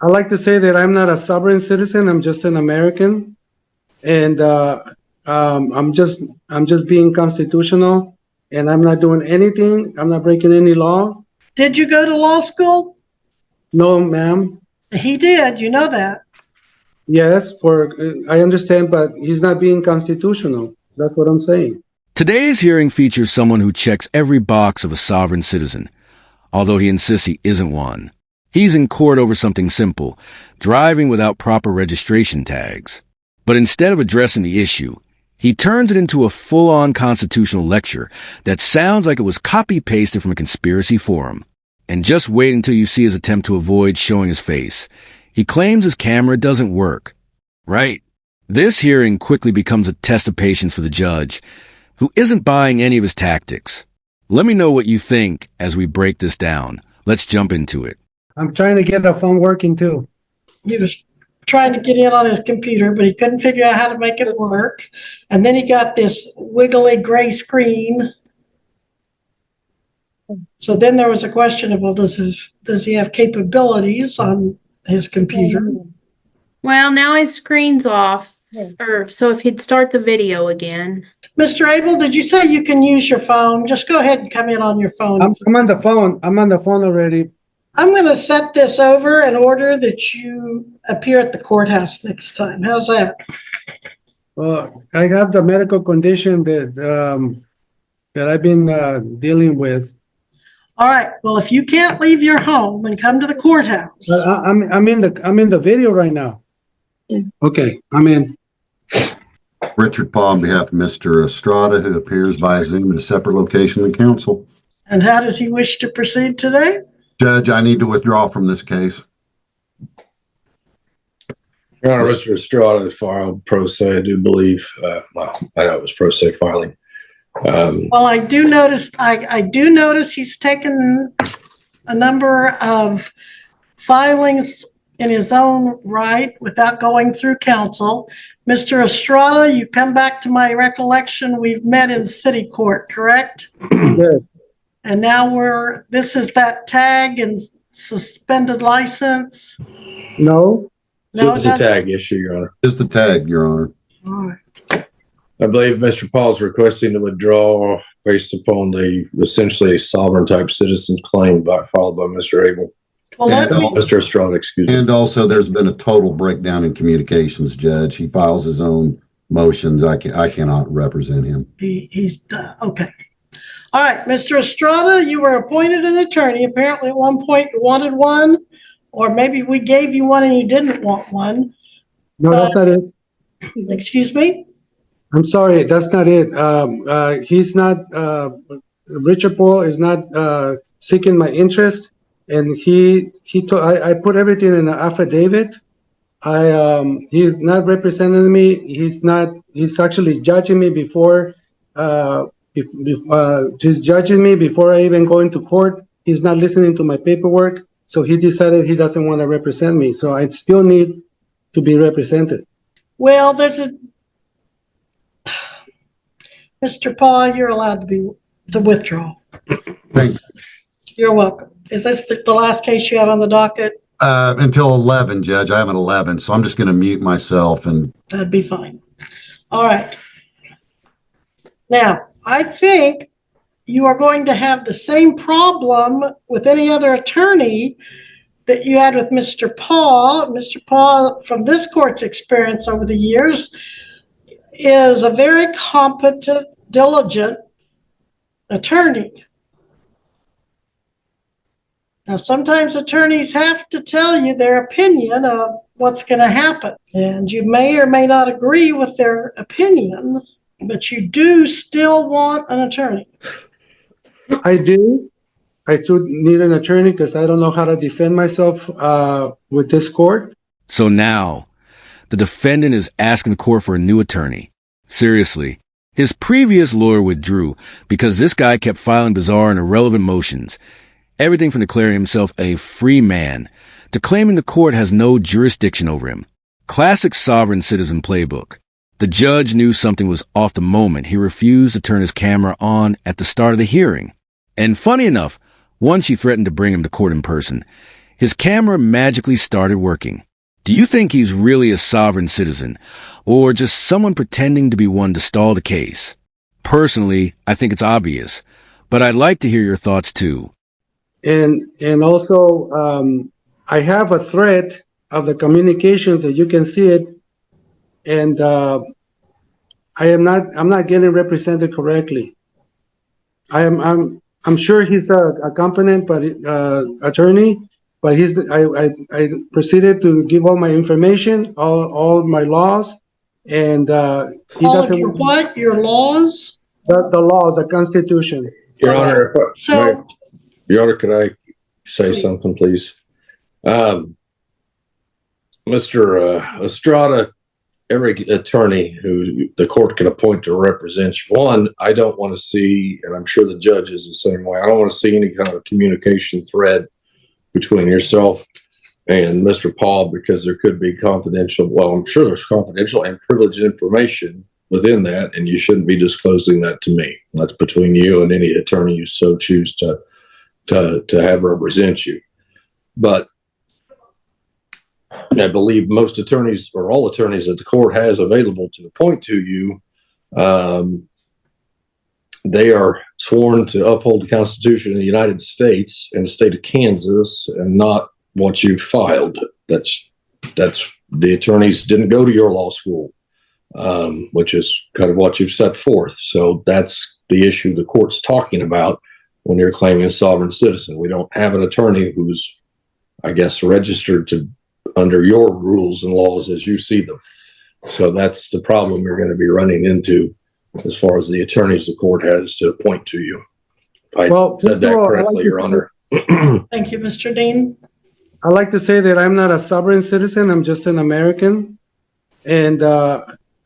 I like to say that I'm not a sovereign citizen. I'm just an American, and I'm just being constitutional, and I'm not doing anything. I'm not breaking any law. Did you go to law school? No, ma'am. He did. You know that. Yes, I understand, but he's not being constitutional. That's what I'm saying. Today's hearing features someone who checks every box of a sovereign citizen, although he insists he isn't one. He's in court over something simple, driving without proper registration tags. But instead of addressing the issue, he turns it into a full-on constitutional lecture that sounds like it was copy-pasted from a conspiracy forum. And just wait until you see his attempt to avoid showing his face. He claims his camera doesn't work. Right? This hearing quickly becomes a test of patience for the judge, who isn't buying any of his tactics. Let me know what you think as we break this down. Let's jump into it. I'm trying to get the phone working too. He was trying to get in on his computer, but he couldn't figure out how to make it work. And then he got this wiggly gray screen. So then there was a question of, well, does he have capabilities on his computer? Well, now his screen's off. So if he'd start the video again. Mr. Abel, did you say you can use your phone? Just go ahead and come in on your phone. I'm on the phone. I'm on the phone already. I'm going to set this over in order that you appear at the courthouse next time. How's that? Well, I have the medical condition that I've been dealing with. All right. Well, if you can't leave your home and come to the courthouse. I'm in the video right now. Okay, I'm in. Richard Paul on behalf of Mr. Estrada, who appears via Zoom at a separate location in council. And how does he wish to proceed today? Judge, I need to withdraw from this case. Your Honor, Mr. Estrada filed pro se, I do believe. Well, I know it was pro se filing. Well, I do notice he's taken a number of filings in his own right without going through counsel. Mr. Estrada, you come back to my recollection, we've met in city court, correct? Yes. And now this is that tag and suspended license? No. No, Just a tag issue, Your Honor. Just the tag, Your Honor. All right. I believe Mr. Paul is requesting to withdraw based upon the essentially sovereign type citizen claim filed by Mr. Abel. Well, Mr. Estrada, excuse me. And also, there's been a total breakdown in communications, Judge. He files his own motions. I cannot represent him. he's okay. All right, Mr. Estrada, you were appointed an attorney. Apparently at one point you wanted one, or maybe we gave you one and you didn't want one. No, that's not it. Excuse me? I'm sorry, that's not it. He's not, Richard Paul is not seeking my interest, and I put everything in an affidavit. He's not representing me. He's actually judging me before, just judging me before I even go into court. He's not listening to my paperwork, so he decided he doesn't want to represent me. So I still need to be represented. Well, Mr. Paul, you're allowed to withdraw. Thank you. You're welcome. Is this the last case you have on the docket? Until 11, Judge. I have an 11, so I'm just going to mute myself. And That'd be fine. All right. Now, I think you are going to have the same problem with any other attorney that you had with Mr. Paul. Mr. Paul, from this court's experience over the years, is a very competent, diligent attorney. Now, sometimes attorneys have to tell you their opinion of what's going to happen, and you may or may not agree with their opinion, but you do still want an attorney. I do. I do need an attorney because I don't know how to defend myself with this court. So now, the defendant is asking the court for a new attorney. Seriously, his previous lawyer withdrew because this guy kept filing bizarre and irrelevant motions. Everything from declaring himself a free man to claiming the court has no jurisdiction over him. Classic sovereign citizen playbook. The judge knew something was off the moment he refused to turn his camera on at the start of the hearing. And funny enough, once she threatened to bring him to court in person, his camera magically started working. Do you think he's really a sovereign citizen, or just someone pretending to be one to stall the case? Personally, I think it's obvious, but I'd like to hear your thoughts too. And also, I have a thread of the communications that you can see it, and I'm not getting represented correctly. I'm sure he's a competent but attorney, but I proceeded to give all my information, all my laws, and he All of doesn't your what? Your laws? the laws, the Constitution. Your Honor, So, Your Honor, could I say Please. something, please? Mr. Estrada, every attorney who the court can appoint to represent you, one, I don't want to see, and I'm sure the judge is the same way, I don't want to see any kind of communication thread between yourself and Mr. Paul, because there could be confidential, well, I'm sure there's confidential and privileged information within that, and you shouldn't be disclosing that to me. That's between you and any attorney you so choose to have represent you. But I believe most attorneys, or all attorneys that the court has available to appoint to you, they are sworn to uphold the Constitution of the United States and the state of Kansas, and not what you filed. That's the attorneys didn't go to your law school, which is kind of what you've set forth. So that's the issue the court's talking about when you're claiming a sovereign citizen. We don't have an attorney who's, I guess, registered to under your rules and laws as you see them. So that's the problem you're going to be running into as far as the attorneys the court has to appoint to you. If I said that correctly, Your Honor. thank you, Mr. Dean. I like to say that I'm not a sovereign citizen. I'm just an American, and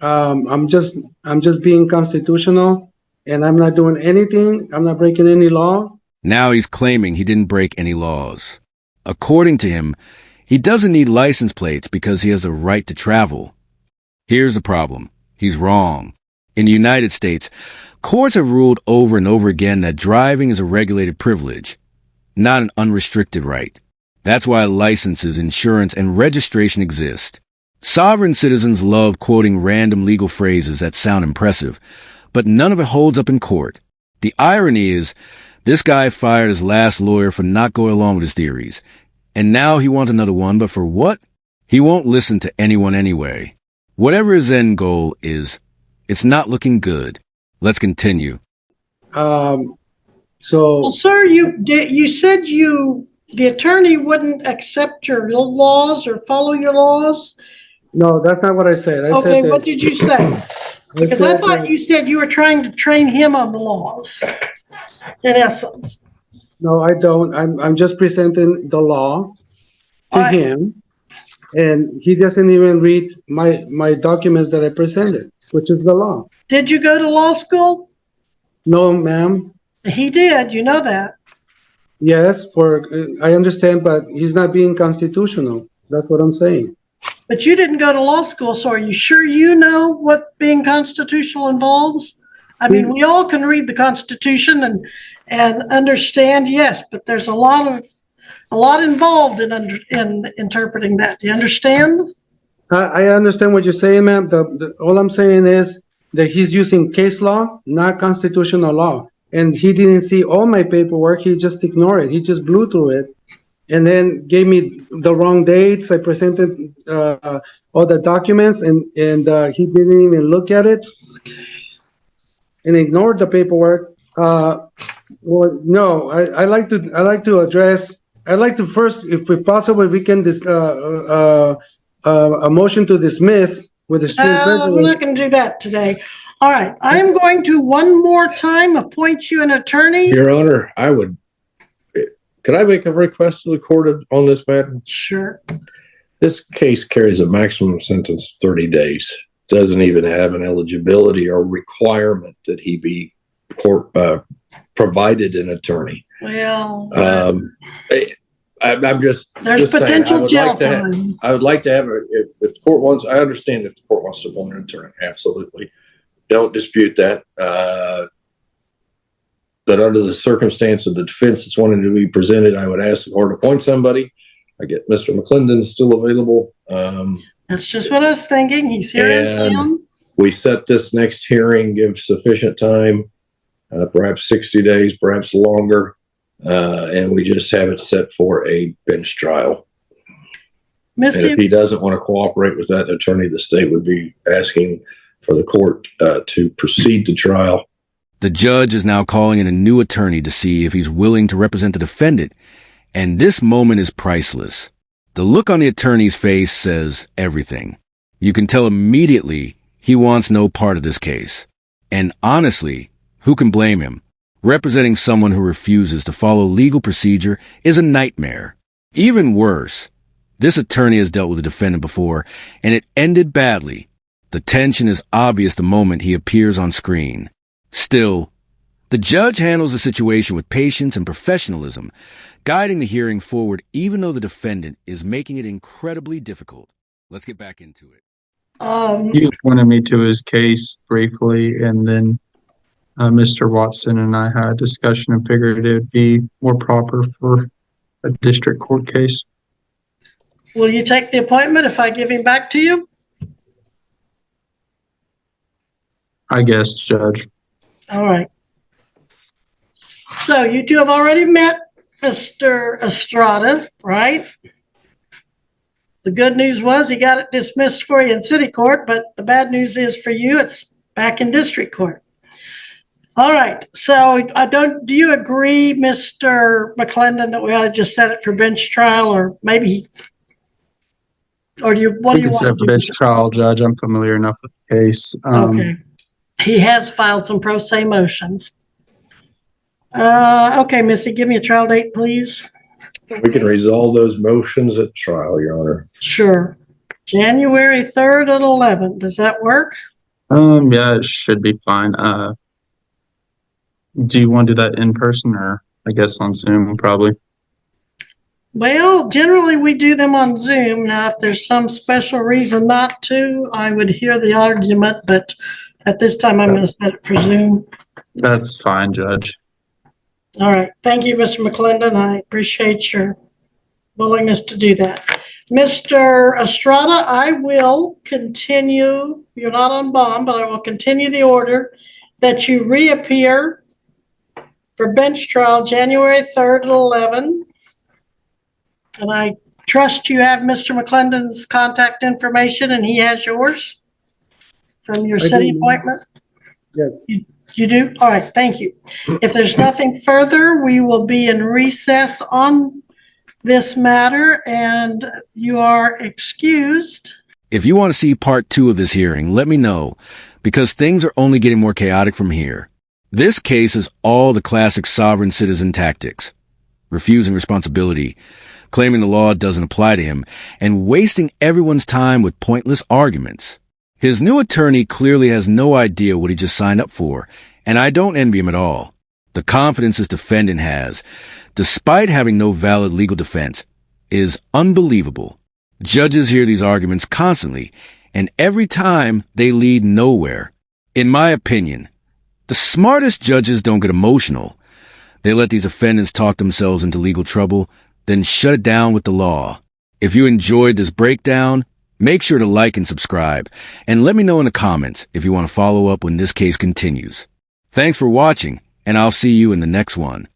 I'm just being constitutional, and I'm not doing anything. I'm not breaking any law. Now he's claiming he didn't break any laws. According to him, he doesn't need license plates because he has a right to travel. Here's the problem. He's wrong. In the United States, courts have ruled over and over again that driving is a regulated privilege, not an unrestricted right. That's why licenses, insurance, and registration exist. Sovereign citizens love quoting random legal phrases that sound impressive, but none of it holds up in court. The irony is, this guy fired his last lawyer for not going along with his theories, and now he wants another one, but for what? He won't listen to anyone anyway. Whatever his end goal is, it's not looking good. Let's continue. So, Well, sir, you said the attorney wouldn't accept your laws or follow your laws. no, that's not what I said. I Okay, said that, what did you say? Because I thought you said you were trying to train him on the laws, in essence. no, I don't. I'm just presenting the law to All right. him, and he doesn't even read my documents that I presented, which is the law. Did you go to law school? No, ma'am. He did, you know that. Yes, I understand, but he's not being constitutional. That's what I'm saying. But you didn't go to law school, so are you sure you know what being constitutional involves? I mean, we all can read the Constitution and understand, yes, but there's a lot involved in interpreting that. Do you understand? I understand what you're saying, ma'am. All I'm saying is that he's using case law, not constitutional law. And he didn't see all my paperwork. He just ignored it. He just blew through it and then gave me the wrong dates. I presented all the documents, and he didn't even look at it and ignored the paperwork. Well, no, I like to address. I'd like to first, if possible, if we can a motion to dismiss with extreme We're prejudice. not going to do that today. All right, I'm going to one more time appoint you an attorney. Your Honor, could I make a request to the court on this matter? Sure. This case carries a maximum sentence of 30 days. Doesn't even have an eligibility or requirement that he be provided an attorny. Well, I'm just. there's just saying, potential jail time. I would like to have if the court wants. I understand if the court wants to appoint an attorney. Absolutely, don't dispute that. But under the circumstance of the defense that's wanting to be presented, I would ask the court to appoint somebody. I get Mr. McClendon still available. That's just what I was thinking. He's here in And town. we set this next hearing, give sufficient time, perhaps 60 days, perhaps longer, and we just have it set for a bench trial. And Missy, if he doesn't want to cooperate with that attorney, the state would be asking for the court to proceed to trial. The judge is now calling in a new attorney to see if he's willing to represent the defendant, and this moment is priceless. The look on the attorney's face says everything. You can tell immediately he wants no part of this case. And honestly, who can blame him? Representing someone who refuses to follow legal procedure is a nightmare. Even worse, this attorney has dealt with a defendant before, and it ended badly. The tension is obvious the moment he appears on screen. Still, the judge handles the situation with patience and professionalism, guiding the hearing forward even though the defendant is making it incredibly difficult. Let's get back into it. You pointed me to his case briefly, and then Mr. Watson and I had a discussion and figured it would be more proper for a district court case. will you take the appointment if I give him back to you? I guess, Judge. All right. So you two have already met Mr. Estrada, right? The good news was he got it dismissed for you in city court, but the bad news is for you, it's back in district court. All right. So do you agree, Mr. McClendon, that we ought to just set it for bench trial, or maybe, what do you We want can set to for do? bench trial, Judge. I'm familiar enough with the case. Okay. He has filed some pro se motions. Okay, Missy, give me a trial date, please. We can resolve those motions at trial, Your Honor. Sure. January 3rd at 11. Does that work? Yeah, it should be fine. Do you want to do that in person, or I guess on Zoom, probably? Well, generally we do them on Zoom. Now, if there's some special reason not to, I would hear the argument, but at this time I'm going to set it for Zoom. That's fine, Judge. All right. Thank you, Mr. McClendon. I appreciate your willingness to do that. Mr. Estrada, I will continue. You're not on bond, but I will continue the order that you reappear for bench trial January 3rd at 11. And I trust you have Mr. McClendon's contact information and he has yours from your I city do. appointment? Yes. You do? All right, thank you. If there's nothing further, we will be in recess on this matter, and you are excused. If you want to see part 2 of this hearing, let me know, because things are only getting more chaotic from here. This case is all the classic sovereign citizen tactics: refusing responsibility, claiming the law doesn't apply to him, and wasting everyone's time with pointless arguments. His new attorney clearly has no idea what he just signed up for, and I don't envy him at all. The confidence his defendant has, despite having no valid legal defense, is unbelievable. Judges hear these arguments constantly, and every time they lead nowhere. In my opinion, the smartest judges don't get emotional. They let these defendants talk themselves into legal trouble, then shut it down with the law. If you enjoyed this breakdown, make sure to like and subscribe, and let me know in the comments if you want to follow up when this case continues. Thanks for watching, and I'll see you in the next one.